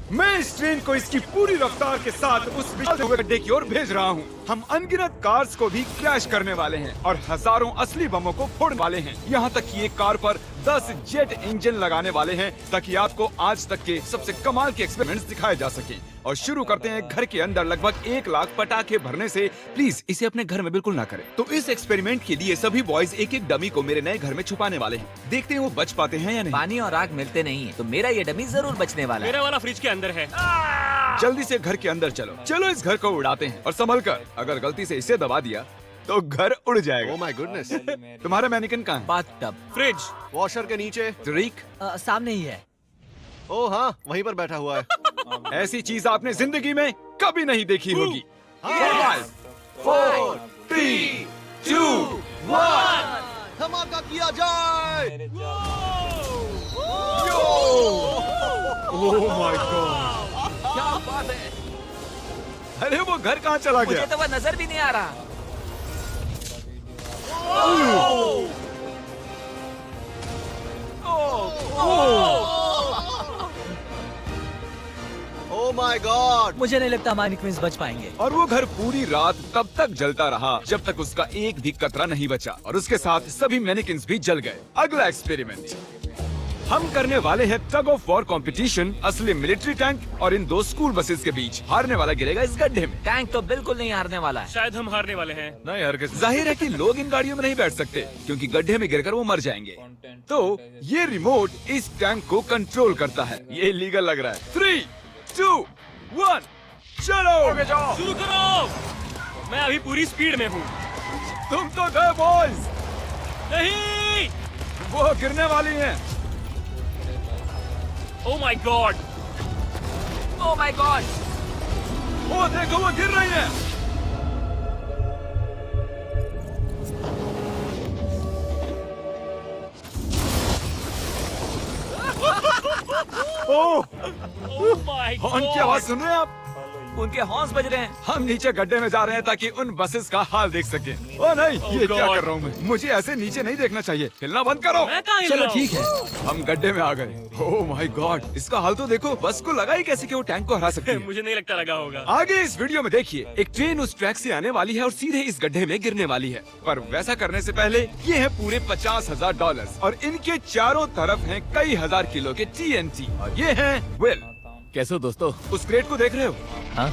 मैं इस ट्रेन को इसकी पूरी रफ्तार के साथ उस विशाल गड्ढे की ओर भेज रहा हूँ। हम अनगिनत कार्स को भी क्रैश करने वाले हैं और हजारों असली बमों को फोड़ने वाले हैं। यहाँ तक कि एक कार पर 10 जेट इंजन लगाने वाले हैं ताकि आपको आज तक के सबसे कमाल के एक्सपेरिमेंट्स दिखाए जा सके। और शुरू करते हैं घर के अंदर लगभग 1 लाख पटाखे भरने से। प्लीज इसे अपने घर में बिल्कुल ना करें। तो इस एक्सपेरिमेंट के लिए सभी बॉयज एक एक डमी को मेरे नए घर में छुपाने वाले हैं। देखते हैं वो बच पाते हैं या नहीं। पानी और आग मिलते नहीं है, तो मेरा ये डमी जरूर बचने वाला है। मेरा वाला फ्रिज के अंदर है। जल्दी से घर के अंदर चलो। चलो इस घर को उड़ाते हैं और संभल कर, अगर गलती से इसे दबा दिया तो घर उड़ जाएगा। Oh my goodness. तुम्हारा मैनिकन कहाँ है? Bathtub fridge. वॉशर के नीचे। तरीक, सामने ही है। ओह हाँ, वहीं पर बैठा हुआ है। ऐसी चीज आपने जिंदगी में कभी नहीं देखी होगी। 5 4 3 2 1 धमाका किया जाए। ओह माय गॉड, क्या बात है। अरे वो घर कहाँ चला मुझे गया? तो वह नजर भी नहीं आ रहा। Oh my God. मुझे नहीं लगता हमारे क्वींस बच पाएंगे। और वो घर पूरी रात तब तक जलता रहा जब तक उसका एक भी कतरा नहीं बचा और उसके साथ सभी मैनिकिन्स भी जल गए। अगला एक्सपेरिमेंट हम करने वाले हैं टग ऑफ वॉर कंपटीशन असली मिलिट्री टैंक और इन 2 स्कूल बसेस के बीच। हारने वाला गिरेगा इस गड्ढे में। टैंक तो बिल्कुल नहीं हारने वाला है। शायद हम हारने वाले हैं। नहीं हरगिज़। जाहिर है कि लोग इन गाड़ियों में नहीं बैठ सकते क्योंकि गड्ढे में गिरकर वो मर जाएंगे। तो ये रिमोट इस टैंक को कंट्रोल करता है। ये इलीगल लग रहा है। 3 2 1 चलो। शुरू करो। मैं अभी पूरी स्पीड में हूँ। तुम तो गए बॉयज। नहीं। वो गिरने वाली हैं। Oh my God. Oh my God. वो देखो वो गिर रही हैं। ओह, ओह माय गॉड। हॉर्न की आवाज सुन रहे हैं आप? उनके हॉर्न्स बज रहे हैं। हम नीचे गड्ढे में जा रहे हैं ताकि उन बसेस का हाल देख सके। ओ नहीं, ये क्या God. कर रहा हूँ मैं? मुझे ऐसे नीचे नहीं देखना चाहिए। हिलना बंद करो। मैं कहाँ हिल चलो रहा हूँ? ठीक है। हम गड्ढे में आ गए। ओह माय गॉड, इसका हाल तो देखो। बस को लगा ही कैसे कि वो टैंक को हरा सकती है। मुझे नहीं लगता लगा होगा। आगे इस वीडियो में देखिए, एक ट्रेन उस ट्रैक से आने वाली है और सीधे इस गड्ढे में गिरने वाली है। पर वैसा करने से पहले ये है पूरे $50,000 और इनके चारों तरफ हैं कई हजार किलो के TNT। और ये है विल। कैसे हो दोस्तों? उस क्रेट को देख रहे हो? हाँ?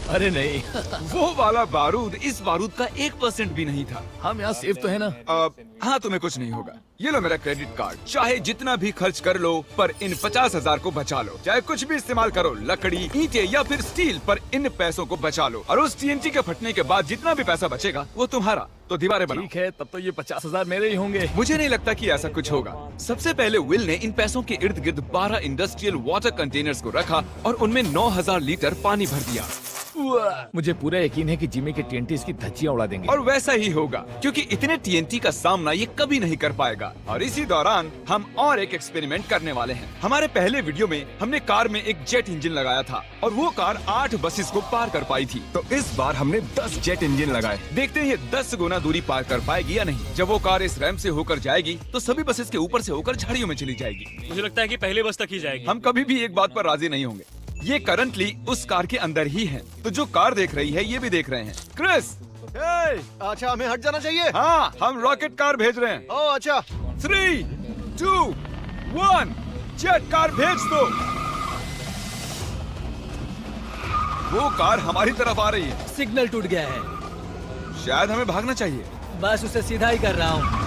अरे नहीं। वो वाला बारूद इस बारूद का 1% भी नहीं था। हम यहाँ सेफ तो है ना? हाँ, तुम्हें कुछ नहीं होगा। ये लो मेरा क्रेडिट कार्ड। चाहे जितना भी खर्च कर लो पर इन 50,000 को बचा लो। चाहे कुछ भी इस्तेमाल करो, लकड़ी, ईंटें या फिर स्टील, पर इन पैसों को बचा लो। और उस TNT के फटने के बाद जितना भी पैसा बचेगा वो तुम्हारा। तो दीवारें बनाओ। ठीक है, तब तो ये 50,000 मेरे ही होंगे। मुझे नहीं लगता कि ऐसा कुछ होगा। सबसे पहले विल ने इन पैसों के इर्द गिर्द 12 इंडस्ट्रियल वाटर कंटेनर्स को रखा और उनमें 9,000 लीटर पानी भर दिया। मुझे पूरा यकीन है कि जिमी के TNT इसकी धज्जियां उड़ा देंगे। और वैसा ही होगा क्योंकि इतने TNT का सामना ये कभी नहीं कर पाएगा। और इसी दौरान हम और एक एक्सपेरिमेंट करने वाले हैं। हमारे पहले वीडियो में हमने कार में एक जेट इंजन लगाया था और वो कार 8 बसेस को पार कर पाई थी। तो इस बार हमने 10 जेट इंजन लगाए। देखते हैं ये 10 गुना दूरी पार कर पाएगी या नहीं। जब वो कार इस रैंप से होकर जाएगी तो सभी बसेस के ऊपर से होकर झाड़ियों में चली जाएगी। मुझे लगता है कि पहले बस तक ही जाएगी। हम कभी भी एक बात पर राजी नहीं होंगे। ये करंटली उस कार के अंदर ही है, तो जो कार देख रही है ये भी देख रहे हैं। क्रिस, अच्छा, हमें हट जाना चाहिए। हाँ, हम रॉकेट कार भेज रहे हैं। ओह अच्छा। 3 2 1 जेट कार भेज दो। वो कार हमारी तरफ आ रही है। सिग्नल टूट गया है। शायद हमें भागना चाहिए। बस उसे सीधा ही कर रहा हूँ।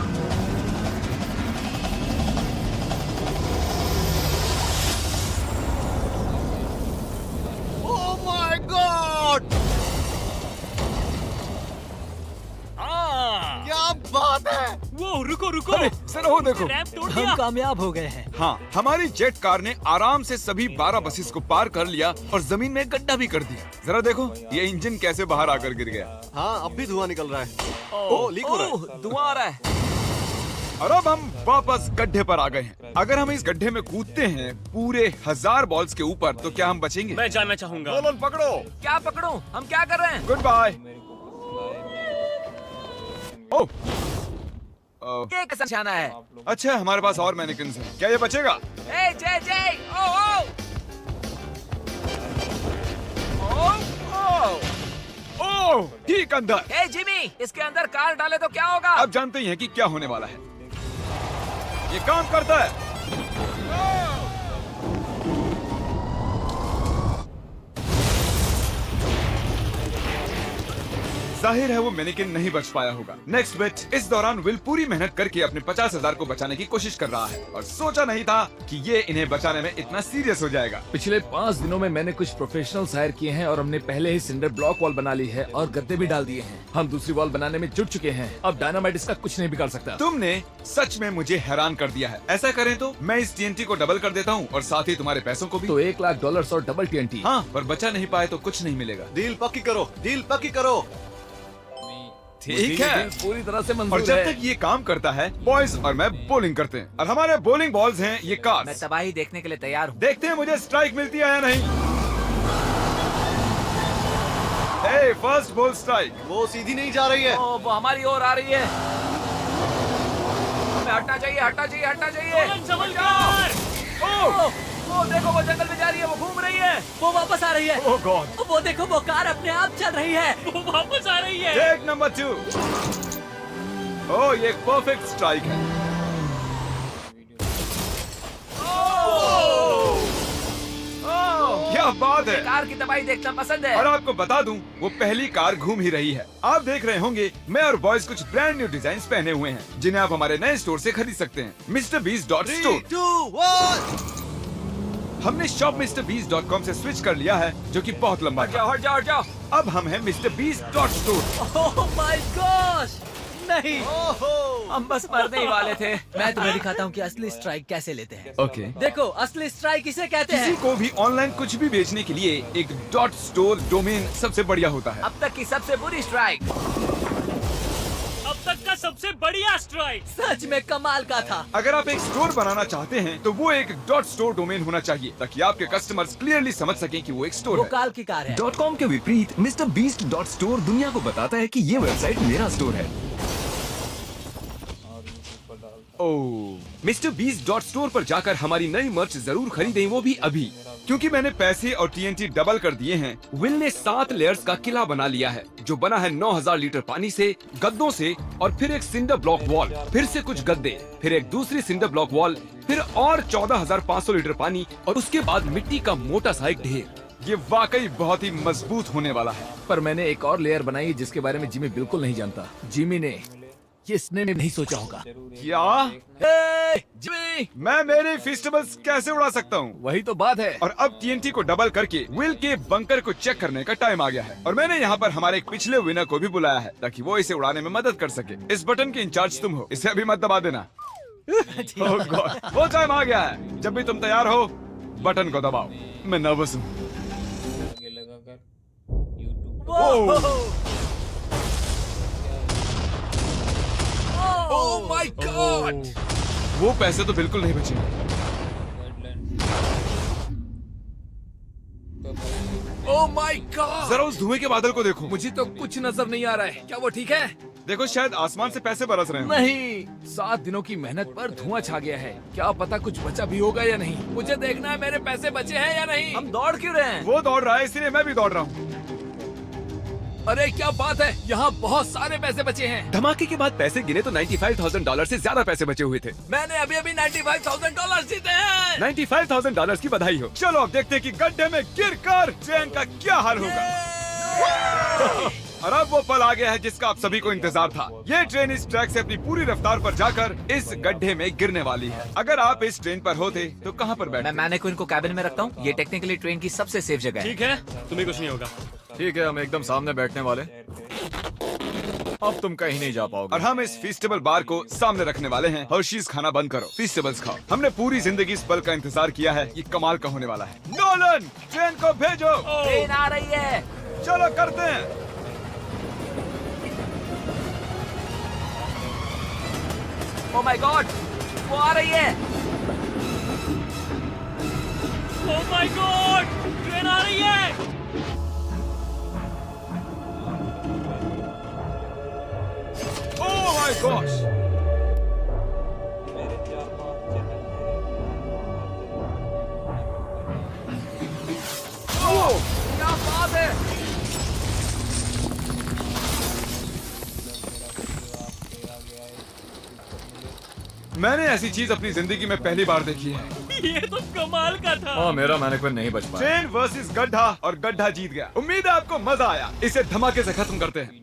ओह माय गॉड, क्या बात है। वो रुको रुको। अरे सर, वो देखो। रैंप तोड़ हम दिया। कामयाब हो गए हैं। हाँ, हमारी जेट कार ने आराम से सभी 12 बसेस को पार कर लिया और जमीन में गड्ढा भी कर दिया। जरा देखो ये इंजन कैसे बाहर आकर गिर गया। हाँ, अब भी धुआं निकल रहा है। ओह, लीक हो रहा है। ओह, धुआं आ रहा है। और अब हम वापस गड्ढे पर आ गए हैं। अगर हम इस गड्ढे में कूदते हैं पूरे 1000 बॉल्स के ऊपर तो क्या हम बचेंगे? मैं जानना चाहूंगा। नोलन पकड़ो। क्या पकड़ूं? हम क्या कर रहे हैं? Good bye. ओह, ये कैसा निशाना है? अच्छा, हमारे पास और मैनिकिन्स हैं। क्या ये बचेगा? ए जय जय, ओ ओ। ओह, ठीक अंदर। हे जिमी, इसके अंदर कार डाले तो क्या होगा? अब जानते ही हैं कि क्या होने वाला है। ये काम करता है। जाहिर है वो मैनिकिन नहीं बच पाया होगा। Next bit. इस दौरान विल पूरी मेहनत करके अपने 50,000 को बचाने की कोशिश कर रहा है और सोचा नहीं था कि ये इन्हें बचाने में इतना सीरियस हो जाएगा। पिछले 5 दिनों में मैंने कुछ प्रोफेशनल्स हायर किए हैं और हमने पहले ही सिंडर ब्लॉक वॉल बना ली है और गद्दे भी डाल दिए हैं। हम दूसरी वॉल बनाने में जुट चुके हैं। अब डायनामाइट इसका कुछ नहीं बिगाड़ सकता। तुमने सच में मुझे हैरान कर दिया है। ऐसा करें तो मैं इस TNT को डबल कर देता हूँ और साथ ही तुम्हारे पैसों को भी। तो $1,00,000 और डबल TNT। हाँ, पर बचा नहीं पाए तो कुछ नहीं मिलेगा। डील पक्की करो, डील पक्की करो। ठीक है। पूरी तरह से और मंजूर जब है। तक ये काम करता है, बॉयज और मैं बॉलिंग करते हैं और हमारे बॉलिंग बॉल्स हैं ये मैं कार्स। तबाही देखने के लिए तैयार हूँ। देखते हैं मुझे स्ट्राइक मिलती है या नहीं। ए, फर्स्ट बॉल स्ट्राइक। वो सीधी नहीं जा रही है। ओ, वो हमारी ओर आ रही है। हमें हटना चाहिए, हटना चाहिए, हटना चाहिए। नोलन, संभल कर। ओ, देखो वो जंगल में जा रही है, वो घूम रही है। वो वापस आ रही है। ओह गॉड। वो देखो, वो कार अपने आप चल रही है। वो वापस आ रही है। Take number 2। ओह, ये एक परफेक्ट स्ट्राइक है। ओह, क्या बात है। कार की तबाही देखना पसंद है। और आपको बता दूं, वो पहली कार घूम ही रही है। आप देख रहे होंगे मैं और बॉयज कुछ ब्रांड न्यू डिजाइन पहने हुए हैं जिन्हें आप हमारे नए स्टोर से खरीद सकते हैं, MrBeast.store। 3, 2, 1। हमने shop MrBeast.com से स्विच कर लिया है, जो कि बहुत लंबा हट जाओ, था। हट जाओ, हट जाओ। अब हम हैं MrBeast.store। Oh my gosh! नहीं, हम बस मरने ही वाले थे। मैं तुम्हें दिखाता हूँ कि असली स्ट्राइक कैसे लेते हैं। ओके। देखो, असली स्ट्राइक इसे कहते किसी हैं। को भी ऑनलाइन कुछ भी बेचने के लिए एक .store डोमेन सबसे बढ़िया होता है। अब तक की सबसे बुरी स्ट्राइक। अब तक का सबसे बढ़िया स्ट्राइक। सच में कमाल का था। अगर आप एक स्टोर बनाना चाहते हैं तो वो एक .store डोमेन होना चाहिए ताकि आपके कस्टमर्स क्लियरली समझ सकें कि वो एक स्टोर वो है। काल की कार है। .com के विपरीत MrBeast.store दुनिया को बताता है कि ये वेबसाइट मेरा स्टोर है। ओह, MrBeast.store पर जाकर हमारी नई मर्च जरूर खरीदें, वो भी अभी, क्योंकि मैंने पैसे और TNT डबल कर दिए हैं। विल ने 7 लेयर्स का किला बना लिया है जो बना है 9,000 लीटर पानी से, गद्दों से और फिर एक सिंडर ब्लॉक वॉल, फिर से कुछ गद्दे, फिर एक दूसरी सिंडर ब्लॉक वॉल, फिर और 14,500 लीटर पानी और उसके बाद मिट्टी का मोटा सा एक ढेर। ये वाकई बहुत ही मजबूत होने वाला है। पर मैंने एक और लेयर बनाई जिसके बारे में जिमी बिल्कुल नहीं जानता। जिमी ने ये इसने में नहीं सोचा होगा। क्या? जिमी, मैं मेरे फेस्टिवल्स कैसे उड़ा सकता हूँ? वही तो बात है। और अब TNT को डबल करके विल के बंकर को चेक करने का टाइम आ गया है और मैंने यहाँ पर हमारे एक पिछले विनर को भी बुलाया है ताकि वो इसे उड़ाने में मदद कर सके। इस बटन के इंचार्ज तुम हो, इसे अभी मत दबा देना। ओह गॉड, वो टाइम आ गया है। जब भी तुम तैयार हो बटन को दबाओ। मैं नर्वस हूँ। Oh my God! वो पैसे तो बिल्कुल नहीं बचेंगे। Oh my God! जरा उस धुएं के बादल को देखो। मुझे तो कुछ नजर नहीं आ रहा है। क्या वो ठीक है? देखो, शायद आसमान से पैसे बरस रहे हैं। नहीं, 7 दिनों की मेहनत पर धुआं छा गया है। क्या पता कुछ बचा भी होगा या नहीं। मुझे देखना है मेरे पैसे बचे हैं या नहीं। हम दौड़ क्यों रहे हैं? वो दौड़ रहा है इसलिए मैं भी दौड़ रहा हूँ। अरे क्या बात है, यहाँ बहुत सारे पैसे बचे हैं। धमाके के बाद पैसे गिने तो $95,000 से ज्यादा पैसे बचे हुए थे। मैंने अभी अभी $95,000 जीते हैं। $95,000 की बधाई हो। चलो अब देखते हैं कि गड्ढे में गिरकर ट्रेन का क्या हाल होगा। और अब वो पल आ गया है जिसका आप सभी को इंतजार था। ये ट्रेन इस ट्रैक से अपनी पूरी रफ्तार पर जाकर इस गड्ढे में गिरने वाली है। अगर आप इस ट्रेन पर होते तो कहाँ पर मैं बैठते? मैनेक्विन को कैबिन में रखता हूँ। ये टेक्निकली ट्रेन की सबसे सेफ जगह है। ठीक है, तुम्हें कुछ नहीं होगा। ठीक है, हम एकदम सामने बैठने वाले। अब तुम कहीं नहीं जा पाओगे। और हम इस फेस्टिवल बार को सामने रखने वाले हैं। हर्शीज खाना बंद करो, फेस्टिवल्स खाओ। हमने पूरी जिंदगी इस पल का इंतजार किया है। ये कमाल का होने वाला है। नोलन, ट्रेन को भेजो। ट्रेन आ रही है। चलो करते हैं। ओह माय गॉड, वो आ रही है। ओह माय गॉड, ट्रेन आ रही है। ओह माय गॉश, क्या बात है। मैंने ऐसी चीज अपनी जिंदगी में पहली बार देखी है। ये तो कमाल का था। हाँ मेरा मैनेक्विन नहीं बच पाया। ट्रेन वर्सेस गड्ढा और गड्ढा जीत गया। उम्मीद है आपको मजा आया। इसे धमाके से खत्म करते हैं। ये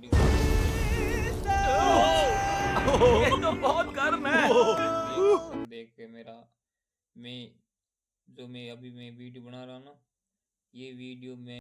तो बहुत गर्म है। देख के मेरा मैं अभी वीडियो बना रहा हूँ ना, ये वीडियो में